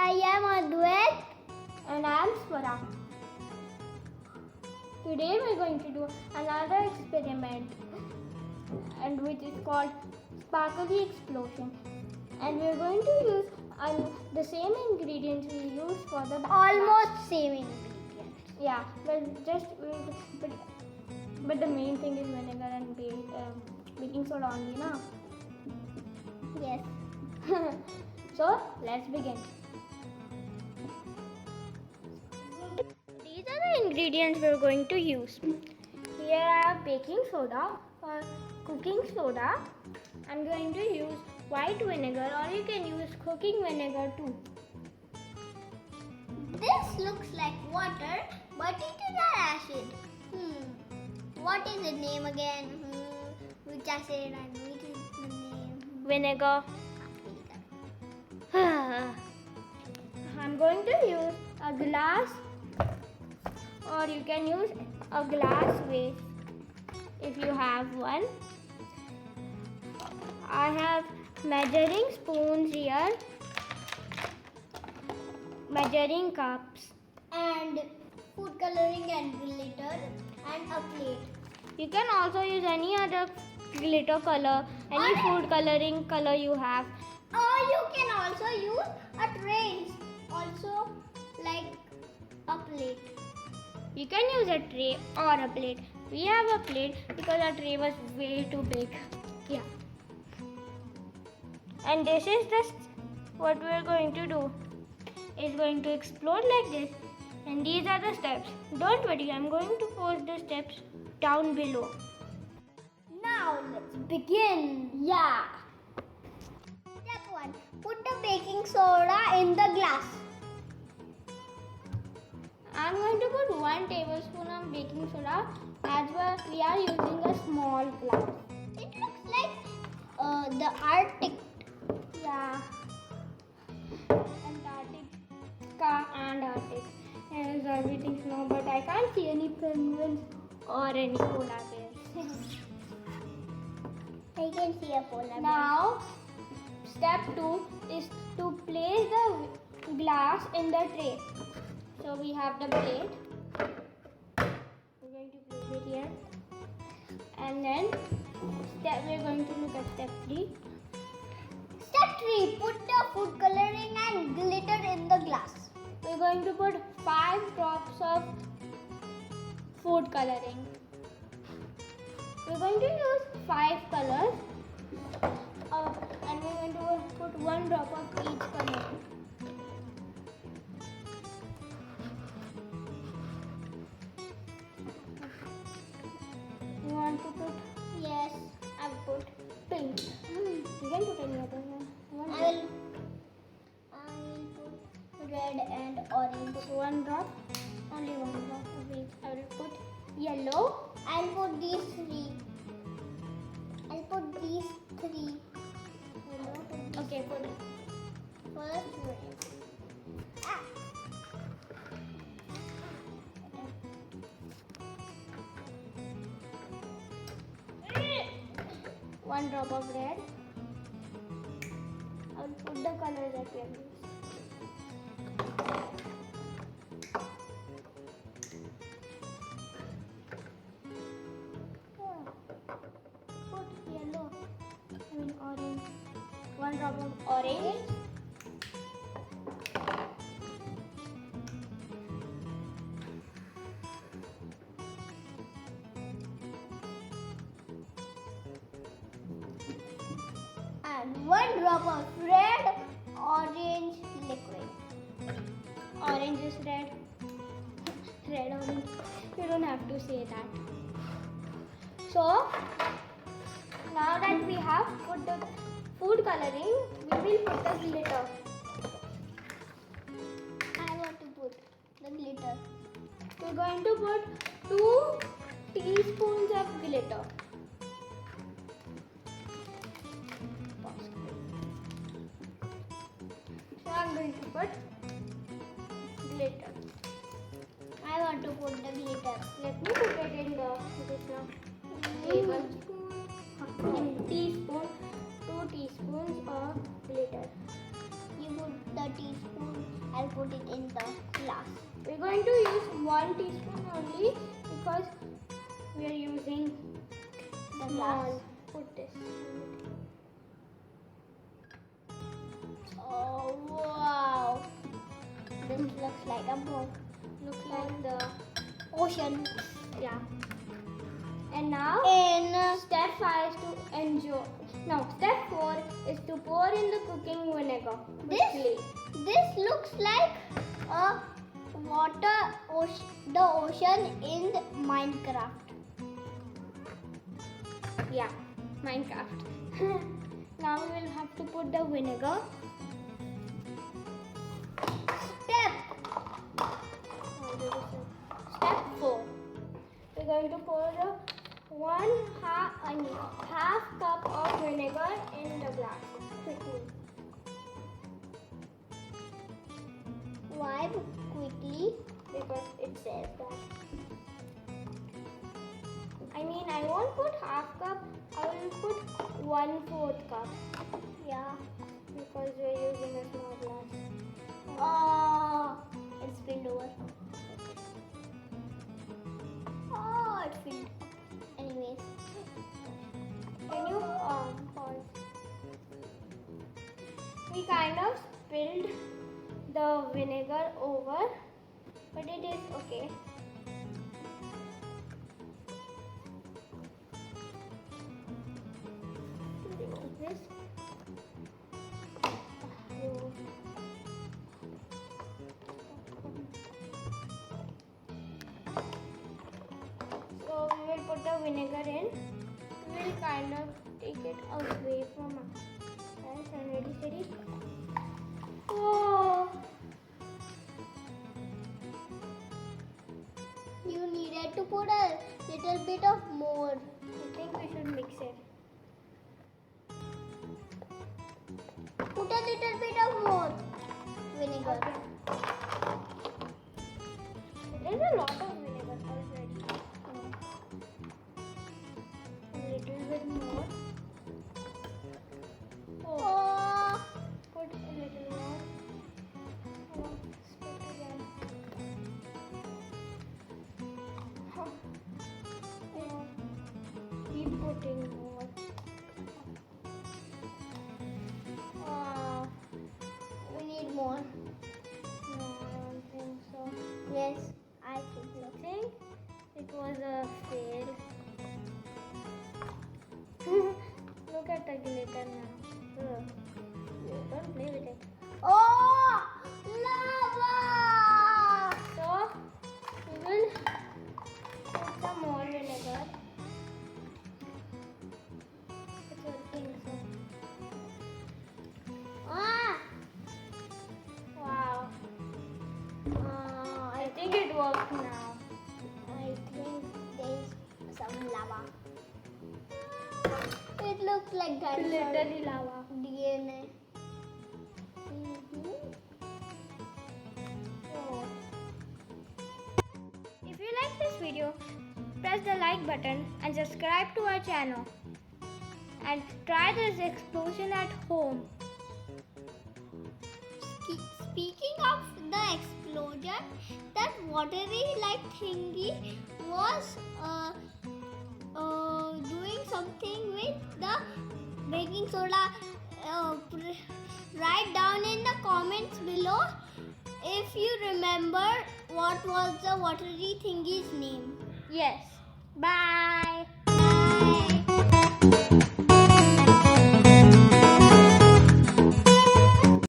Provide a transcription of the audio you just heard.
I am Advait. And I am Swara. Today we are going to do another experiment, and which is called sparkly explosion. And we are going to use the same ingredients we use for the Almost same ingredients. Yeah, but the main thing is vinegar and baking soda only, na? Yes. So let's begin. These are the ingredients we are going to use. Here I have baking soda or cooking soda. I'm going to use white vinegar, or you can use cooking vinegar too. This looks like water, but it is an acid. What is the name again? Which acid and which is the name? Vinegar. I'm going to use a glass, or you can use a glass vase if you have one. I have measuring spoons here, measuring cups, And food coloring and glitter and a plate. You can also use any other glitter color, any food coloring color you have. Or you can also use a tray, also like a plate. You can use a tray or a plate. We have a plate because our tray was way too big. Yeah. And this is what we are going to do. It's going to explode like this. And these are the steps. Don't worry, I'm going to post the steps down below. Now let's begin. Yeah. Step 1. Put the baking soda in the glass. I'm going to put 1 tablespoon of baking soda, as well we are using a small glass. It looks like the Arctic. Yeah. Antarctica and Arctic. Yes, everything snow, but I can't see any penguins or any polar bears. I can see a polar bear. Now, step 2 is to place the glass in the tray. So we have the plate. We're going to place it here. And then we're going to look at step 3. Step 3. Put the food coloring and glitter in the glass. We're going to put 5 drops of food coloring. We're going to use 5 colors, and we're going to put 1 drop of each color. You want to put? Yes. I will put pink. You can put any other one. I will put red and orange. Put 1 drop. Only 1 drop of each. I will put yellow. I'll put these 3. I'll put these 3. Okay, put it. First red. Ah. 1 drop of red. I will put the color that we have used. Put yellow. Orange. 1 drop of orange. And 1 drop of red orange liquid. Orange is red. Red orange. You don't have to say that. So now that we have put the food coloring, we will put the glitter. I want to put the glitter. We're going to put 2 teaspoons of glitter. So I'm going to put glitter. I want to put the glitter. Let me put it in this tablespoon, teaspoon, 2 teaspoons of glitter. You put the teaspoon. I'll put it in the glass. We're going to use 1 teaspoon only because we are using The glass. Put this. Oh wow! This looks like a boat. Looks like the Ocean. yeah. And now In step 5 is to enjoy. No, step 4 is to pour in the cooking vinegar quickly. this looks like a the ocean in Minecraft. Yeah, Minecraft. Now we will have to put the vinegar. Step 4. We're going to pour the half cup of vinegar in the glass quickly. Why quickly? Because it says that. I won't put half cup, I will put 1/4 cup. Yeah. Because we're using a small glass. Oh, it spilled over. Oh, it filled. Anyways. Can you pause? We kind of spilled the vinegar over, but it is okay. Remove this. So we will put the vinegar in. We will kind of take it away from us. Yes, and ready, steady. Oh, You needed to put a little bit of more. I think we should mix it. Put a little bit of more vinegar. There's a lot of vinegar already. A little bit more. Oh, Put a little more. Oh, split again. Oh, keep putting more. we need more. No, I don't think so. Yes, I think so. I think it was a fail. Look at the glitter now. Ugh. Don't play with it. Oh, lava! So we will put some more vinegar. It's working. So Ah, wow. I think it worked now. I think there's some lava. It looks like dinosaur Glittery lava. DNA. Oh. If you like this video, press the like button and subscribe to our channel. And try this explosion at home. Speaking of the explosion, that watery like thingy was doing something with the baking soda. Write down in the comments below if you remember what was the watery thingy's name. Yes. Bye.